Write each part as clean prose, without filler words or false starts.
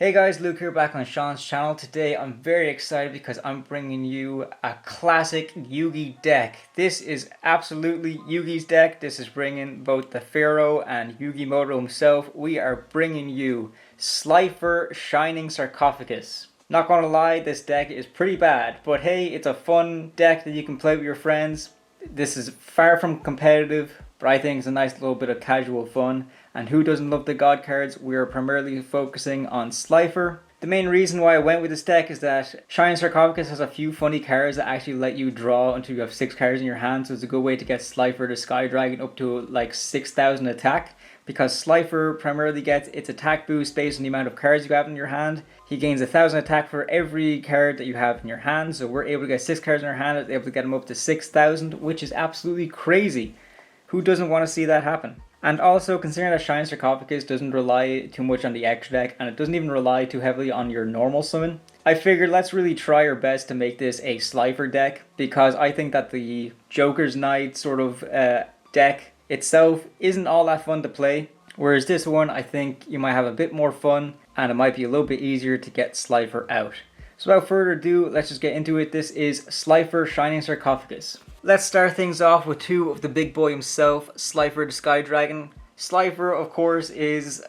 Hey guys, Luke here back on Sean's channel. Today I'm very excited because I'm bringing you a classic Yugi deck. This is absolutely Yugi's deck. This is bringing both the Pharaoh and Yugimoto himself. We are bringing you Slifer Shining Sarcophagus. Not gonna lie, this deck is pretty bad, but hey, it's a fun deck that you can play with your friends. This is far from competitive, but I think it's a nice little bit of casual fun. And who doesn't love the God cards? We are primarily focusing on Slifer. The main reason why I went with this deck is that Shining Sarcophagus has a few funny cards that actually let you draw until you have 6 cards in your hand, so it's a good way to get Slifer the Sky Dragon up to like 6,000 attack, because Slifer primarily gets its attack boost based on the amount of cards you have in your hand. He gains 1,000 attack for every card that you have in your hand, so we're able to get 6 cards in our hand, able to get him up to 6,000, which is absolutely crazy. Who doesn't want to see that happen? And also, considering that Shining Sarcophagus doesn't rely too much on the extra deck, and it doesn't even rely too heavily on your normal summon, I figured let's really try our best to make this a Slifer deck, because I think that the Joker's Knight sort of deck itself isn't all that fun to play, whereas this one I think you might have a bit more fun, and it might be a little bit easier to get Slifer out. So without further ado, let's just get into it. This is Slifer Shining Sarcophagus. Let's start things off with 2 of the big boy himself, Slifer the Sky Dragon. Slifer, of course, is,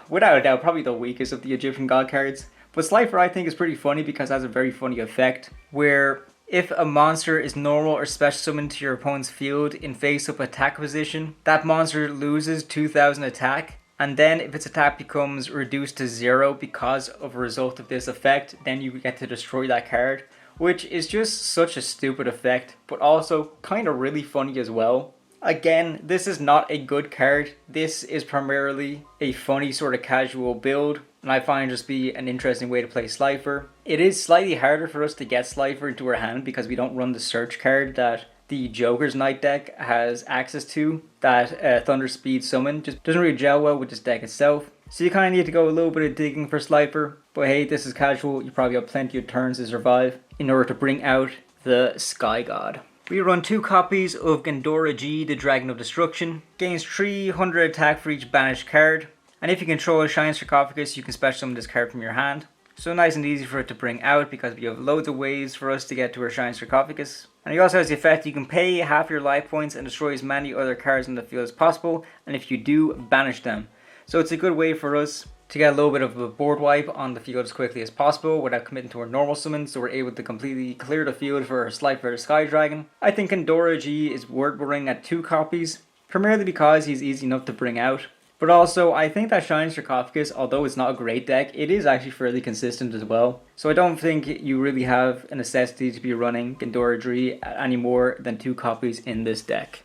without a doubt, probably the weakest of the Egyptian god cards. But Slifer, I think, is pretty funny because it has a very funny effect, where if a monster is normal or special summoned to your opponent's field in face-up attack position, that monster loses 2,000 attack. And then if its attack becomes reduced to 0 because of a result of this effect, then you get to destroy that card. Which is just such a stupid effect, but also kind of really funny as well. Again, this is not a good card. This is primarily a funny sort of casual build, and I find it just be an interesting way to play Slifer. It is slightly harder for us to get Slifer into our hand because we don't run the search card that the Joker's Knight deck has access to, that Thunder Speed summon. Just doesn't really gel well with this deck itself. So you kind of need to go a little bit of digging for Slifer, but hey, this is casual. You probably have plenty of turns to survive in order to bring out the Sky God. We run 2 copies of Gandora-G, the Dragon of Destruction. Gains 300 attack for each banished card, and if you control a Shining Sarcophagus, you can special summon this card from your hand. So nice and easy for it to bring out because we have loads of ways for us to get to our Shining Sarcophagus. And he also has the effect you can pay half your life points and destroy as many other cards in the field as possible, and if you do, banish them. So it's a good way for us to get a little bit of a board wipe on the field as quickly as possible without committing to our normal summon, so we're able to completely clear the field for our Slifer the Sky Dragon. I think Gandora-G is worth running at 2 copies, primarily because he's easy enough to bring out. But also, I think that Shining Sarcophagus, although it's not a great deck, it is actually fairly consistent as well. So I don't think you really have a necessity to be running Gandora-G at any more than 2 copies in this deck.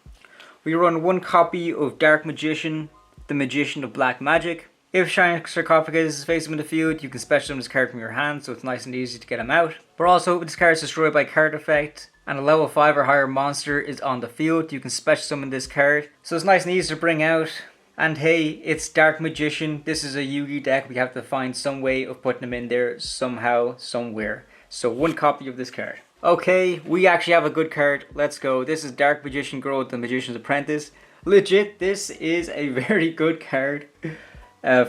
We run 1 copy of Dark Magician, the Magician of Black Magic. If Shining Sarcophagus is facing in the field, you can special summon this card from your hand, so it's nice and easy to get him out. But also, if this card is destroyed by card effect, and a level 5 or higher monster is on the field, you can special summon this card. So it's nice and easy to bring out. And hey, it's Dark Magician. This is a Yugi deck. We have to find some way of putting him in there somehow, somewhere. So 1 copy of this card. Okay, we actually have a good card. Let's go. This is Dark Magician Girl, the Magician's Apprentice. Legit, this is a very good card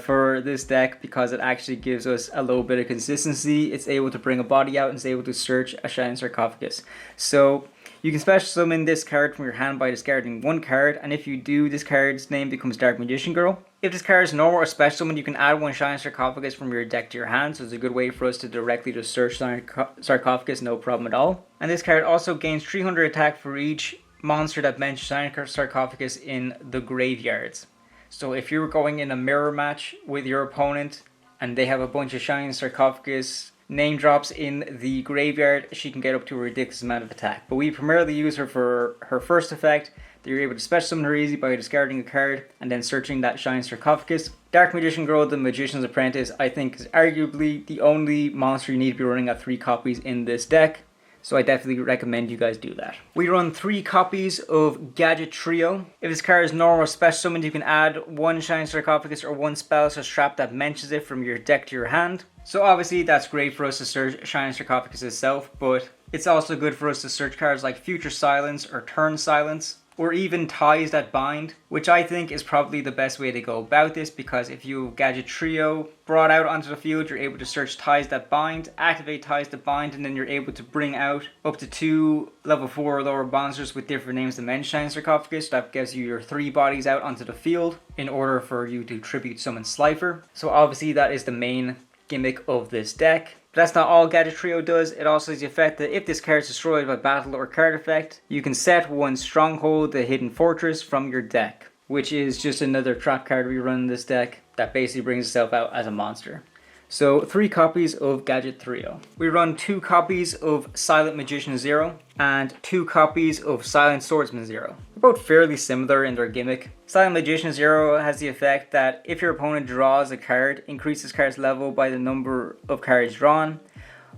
for this deck because it actually gives us a little bit of consistency. It's able to bring a body out and it's able to search a Shining Sarcophagus. So you can special summon this card from your hand by discarding 1 card, and if you do, this card's name becomes Dark Magician Girl. If this card is normal or special summon, you can add 1 Shining Sarcophagus from your deck to your hand, so it's a good way for us to directly just search Sarcophagus, no problem at all. And this card also gains 300 attack for each monster that mentions Shining Sarcophagus in the graveyards. So if you're going in a mirror match with your opponent and they have a bunch of Shining Sarcophagus name drops in the graveyard, she can get up to a ridiculous amount of attack. But we primarily use her for her first effect, that you're able to special summon her easy by discarding a card and then searching that Shining Sarcophagus. Dark Magician Girl, the Magician's Apprentice, I think is arguably the only monster you need to be running at 3 copies in this deck. So I definitely recommend you guys do that. We run 3 copies of Gadget Trio. If this card is normal or special summoned, you can add 1 Shining Sarcophagus or 1 spell or trap that mentions it from your deck to your hand. So obviously that's great for us to search Shining Sarcophagus itself, but it's also good for us to search cards like Future Silence or Turn Silence. or even Ties That Bind, which I think is probably the best way to go about this, because if you have Gadget Trio brought out onto the field, you're able to search Ties That Bind, activate Ties That Bind, and then you're able to bring out up to 2 level 4 or lower monsters with different names than mentioned Shining Sarcophagus. That gives you your 3 bodies out onto the field in order for you to tribute summon Slifer. So obviously that is the main gimmick of this deck. But that's not all Gadget Trio does. It also has the effect that if this card is destroyed by battle or card effect, you can set 1 Stronghold, the Hidden Fortress, from your deck, which is just another trap card we run in this deck that basically brings itself out as a monster. So 3 copies of Gadget Trio. We run 2 copies of Silent Magician Zero and 2 copies of Silent Swordsman Zero. They're both fairly similar in their gimmick. Silent Magician Zero has the effect that if your opponent draws a card, increase this card's level by the number of cards drawn.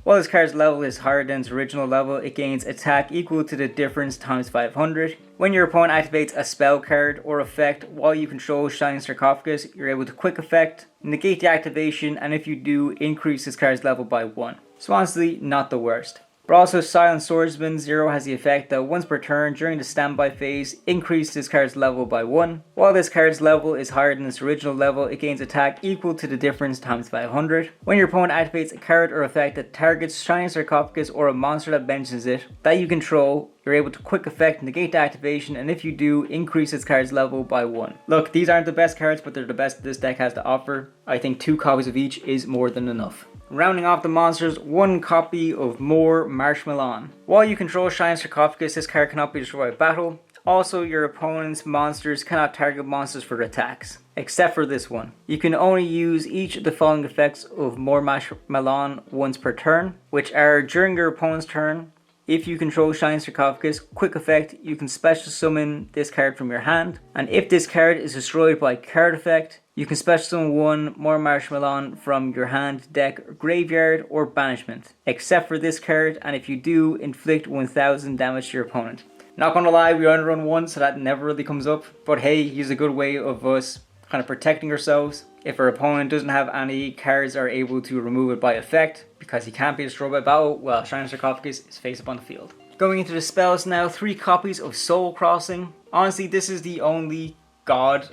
While this card's level is higher than its original level, it gains attack equal to the difference times 500. When your opponent activates a spell card or effect while you control Shining Sarcophagus, you're able to quick effect, negate the activation, and if you do, increase this card's level by 1. So honestly, not the worst. But also Silent Swordsman Zero has the effect that once per turn during the standby phase, increase this card's level by 1. While this card's level is higher than its original level, it gains attack equal to the difference times 500. When your opponent activates a card or effect that targets Shining Sarcophagus or a monster that mentions it that you control, you're able to quick effect negate the activation, and if you do, increase its card's level by 1. Look, these aren't the best cards, but they're the best this deck has to offer. I think 2 copies of each is more than enough. Rounding off the monsters, 1 copy of Moremarshmallon. While you control Shining Sarcophagus, this card cannot be destroyed by battle. Also, your opponent's monsters cannot target monsters for attacks, except for this one. You can only use each of the following effects of Moremarshmallon once per turn, which are during your opponent's turn. If you control Shining Sarcophagus, quick effect, you can special summon this card from your hand. And if this card is destroyed by card effect, you can special summon 1 Moremarshmallon from your hand, deck, graveyard, or banishment. Except for this card, and if you do, inflict 1000 damage to your opponent. Not gonna lie, we only run 1, so that never really comes up. But hey, here's a good way of us kind of protecting ourselves. If our opponent doesn't have any cards are able to remove it by effect, because he can't be destroyed by battle, well, Shining Sarcophagus is face up on the field. Going into the spells now, 3 copies of Soul Crossing. Honestly, this is the only God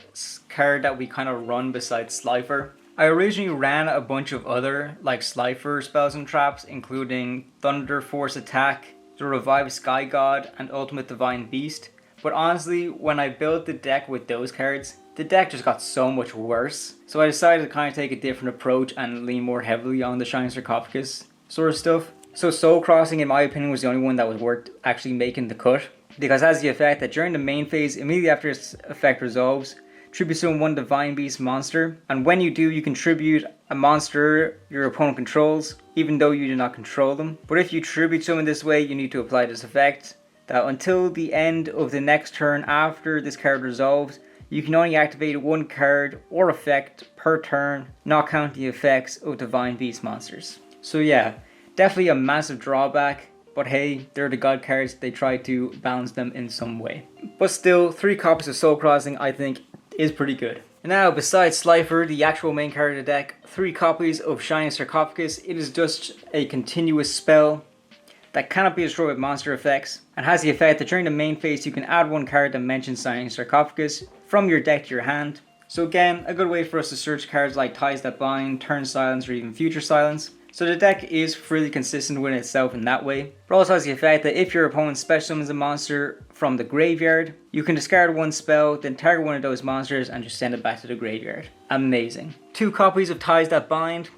card that we kind of run besides Slifer. I originally ran a bunch of other, like Slifer spells and traps, including Thunder Force Attack, the Revived Sky God, and Ultimate Divine Beast. But honestly, when I built the deck with those cards, the deck just got so much worse. So I decided to kind of take a different approach and lean more heavily on the Shining Sarcophagus sort of stuff. So Soul Crossing, in my opinion, was the only one that was worth actually making the cut, because it has the effect that during the main phase, immediately after its effect resolves, tribute summon 1 Divine Beast monster, and when you do, you can tribute a monster your opponent controls, even though you do not control them. But if you tribute summon this way, you need to apply this effect, that until the end of the next turn after this card resolves, you can only activate 1 card or effect per turn, not counting the effects of Divine Beast monsters. So yeah, definitely a massive drawback, but hey, they're the God cards, they try to balance them in some way. But still, 3 copies of Soul Crossing I think is pretty good. And now, besides Slifer, the actual main card of the deck, 3 copies of Shining Sarcophagus. It is just a continuous spell that cannot be destroyed with monster effects, and has the effect that during the main phase you can add 1 card that mentions Shining Sarcophagus from your deck to your hand. So again, a good way for us to search cards like Ties That Bind, Turn Silence, or even Future Silence. So the deck is fairly consistent with itself in that way. But also has the effect that if your opponent special summons a monster from the graveyard, you can discard 1 spell, then target 1 of those monsters and just send it back to the graveyard. Amazing. 2 copies of Ties That Bind.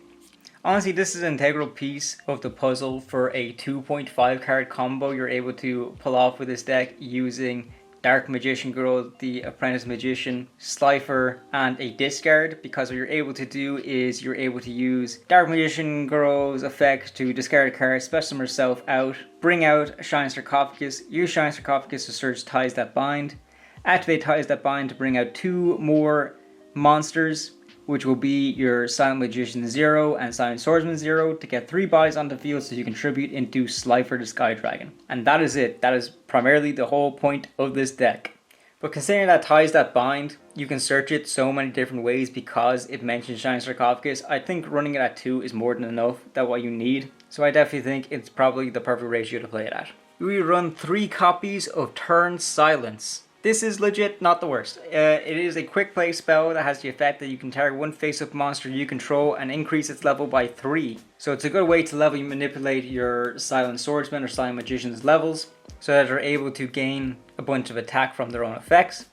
Honestly, this is an integral piece of the puzzle for a 2.5 card combo you're able to pull off with this deck using Dark Magician Girl, the Apprentice Magician, Slifer, and a discard, because what you're able to do is you're able to use Dark Magician Girl's effect to discard a card, special summon herself out, bring out Shining Sarcophagus, use Shining Sarcophagus to search Ties That Bind, activate Ties That Bind to bring out 2 more monsters, which will be your Silent Magician Zero and Silent Swordsman Zero, to get 3 bodies on the field so you can tribute into Slifer the Sky Dragon. And that is it. That is primarily the whole point of this deck. But considering that Ties That Bind, you can search it so many different ways because it mentions Shining Sarcophagus, I think running it at 2 is more than enough. That's what you need. So I definitely think it's probably the perfect ratio to play it at. We run 3 copies of Turn Silence. this is legit not the worst. It is a quick play spell that has the effect that you can target one face-up monster you control and increase its level by 3. So it's a good way to level manipulate your Silent Swordsman or Silent Magician's levels so that they're able to gain a bunch of attack from their own effects.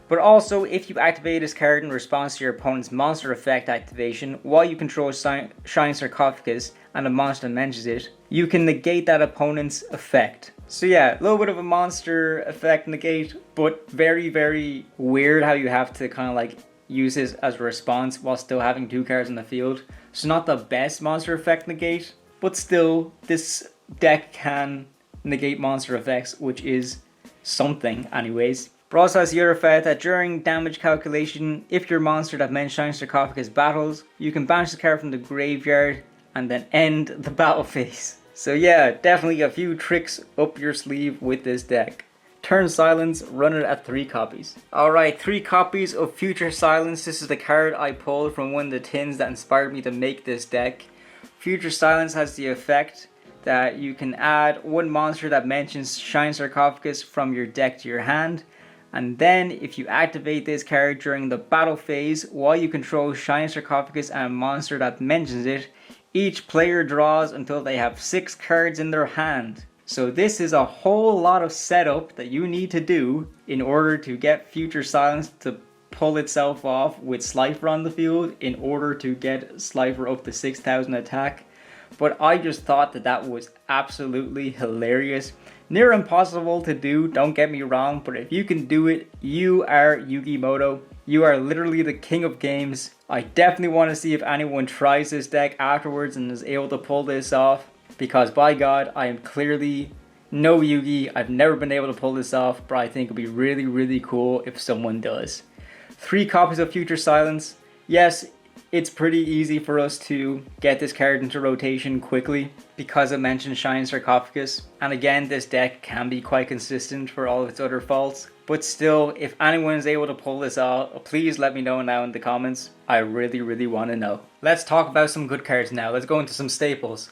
But also, if you activate this card in response to your opponent's monster effect activation while you control Shining Sarcophagus and a monster that mentions it, you can negate that opponent's effect. So yeah, a little bit of a monster effect negate, but very, very weird how you have to kind of like use this as a response while still having 2 cards in the field. So not the best monster effect negate, but still, this deck can negate monster effects, which is something anyways. But also has the other effect that during damage calculation, if your monster that mentions Shining Sarcophagus battles, you can banish the card from the graveyard and then end the battle phase. So yeah, definitely a few tricks up your sleeve with this deck. Turn Silence, run it at 3 copies. Alright, 3 copies of Future Silence. This is the card I pulled from one of the tins that inspired me to make this deck. Future Silence has the effect that you can add 1 monster that mentions Shining Sarcophagus from your deck to your hand. And then if you activate this card during the battle phase while you control Shining Sarcophagus and a monster that mentions it, each player draws until they have 6 cards in their hand. So this is a whole lot of setup that you need to do in order to get Future Silence to pull itself off with Slifer on the field in order to get Slifer up to 6,000 attack. But I just thought that that was absolutely hilarious. Near impossible to do, don't get me wrong, but if you can do it, you are Yu-Gi-Moto. You are literally the king of games. I definitely want to see if anyone tries this deck afterwards and is able to pull this off. Because by God, I am clearly no Yugi. I've never been able to pull this off, but I think it'd be really, really cool if someone does. 3 copies of Future Silence. Yes, it's pretty easy for us to get this card into rotation quickly because it mentions Shining Sarcophagus. And again, this deck can be quite consistent for all of its other faults. But still, if anyone is able to pull this off, please let me know now in the comments. I really, really want to know. Let's talk about some good cards now. Let's go into some staples.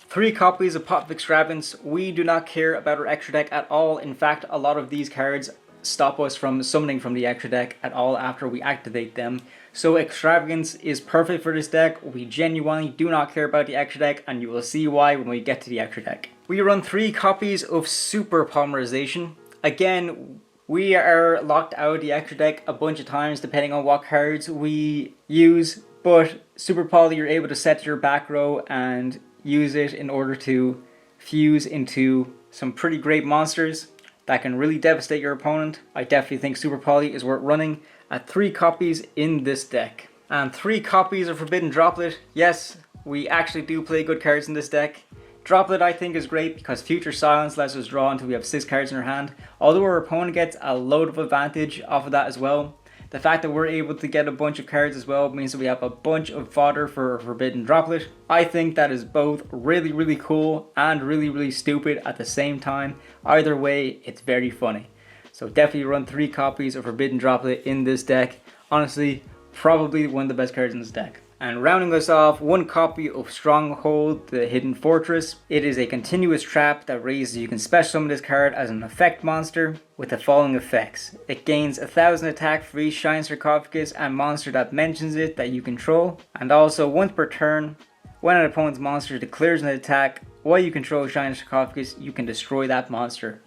3 copies of Pot of Extravagance. We do not care about our extra deck at all. In fact, a lot of these cards stop us from summoning from the extra deck at all after we activate them. So Extravagance is perfect for this deck. We genuinely do not care about the extra deck, and you will see why when we get to the extra deck. We run 3 copies of Super Polymerization. Again, we are locked out of the extra deck a bunch of times depending on what cards we use, but Super Poly you're able to set to your back row and use it in order to fuse into some pretty great monsters that can really devastate your opponent. I definitely think Super Poly is worth running at 3 copies in this deck. And 3 copies of Forbidden Droplet. Yes, we actually do play good cards in this deck. Droplet I think is great because Future Silence lets us draw until we have 6 cards in our hand. Although our opponent gets a load of advantage off of that as well. The fact that we're able to get a bunch of cards as well means that we have a bunch of fodder for Forbidden Droplet. I think that is both really, really cool and really, really stupid at the same time. Either way, it's very funny. So definitely run 3 copies of Forbidden Droplet in this deck. Honestly, probably one of the best cards in this deck. And rounding us off, 1 copy of Stronghold, the Hidden Fortress. It is a continuous trap that raises you can special summon this card as an effect monster with the following effects. It gains 1000 attack for each Shining Sarcophagus and monster that mentions it that you control. And also once per turn, when an opponent's monster declares an attack while you control Shining Sarcophagus, you can destroy that monster.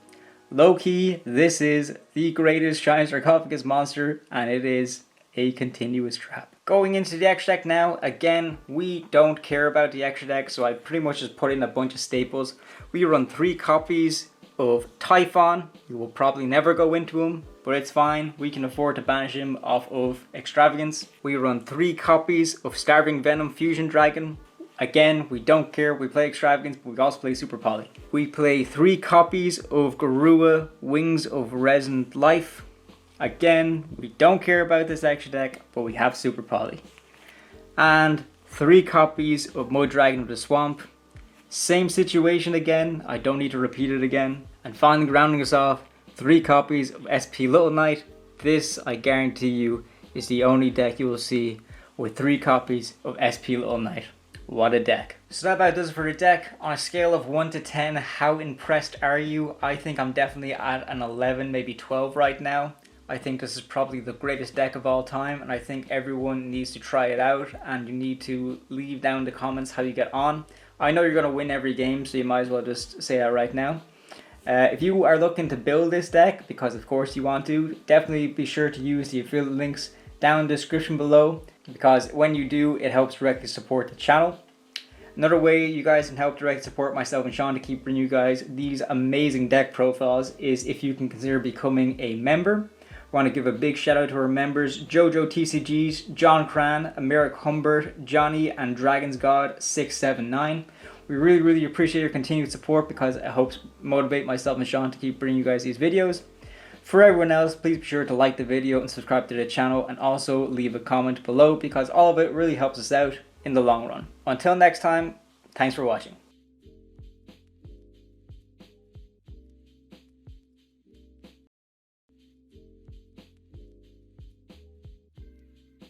Low key, this is the greatest Shining Sarcophagus monster, and it is a continuous trap. Going into the extra deck now, again, we don't care about the extra deck, so I pretty much just put in a bunch of staples. We run 3 copies of TY-PHON. You will probably never go into him, but it's fine. We can afford to banish him off of Extravagance. We run 3 copies of Starving Venom Fusion Dragon. Again, we don't care. We play Extravagance, but we also play Super Poly. We play 3 copies of Garura Wings of Resonant Life. Again, we don't care about this extra deck, but we have Super Poly. And 3 copies of Mudragon of the Swamp. Same situation again, I don't need to repeat it again. And finally rounding us off, 3 copies of SP Little Knight. This, I guarantee you, is the only deck you will see with 3 copies of SP Little Knight. What a deck. So that about does it for the deck. On a scale of 1 to 10, how impressed are you? I think I'm definitely at an 11, maybe 12 right now. I think this is probably the greatest deck of all time, and I think everyone needs to try it out, and you need to leave down in the comments how you get on. I know you're going to win every game, so you might as well just say that right now. If you are looking to build this deck, because of course you want to, definitely be sure to use the affiliate links down in the description below, because when you do, it helps directly support the channel. Another way you guys can help directly support myself and Sean to keep bringing you guys these amazing deck profiles is if you can consider becoming a member. I want to give a big shout out to our members, Jojo TCGs, John Cran, Americ Humbert, Johnny, and Dragon's God 679. We really appreciate your continued support because it helps motivate myself and Sean to keep bringing you guys these videos. For everyone else, please be sure to like the video and subscribe to the channel, and also leave a comment below because all of it really helps us out in the long run. Until next time, thanks for watching.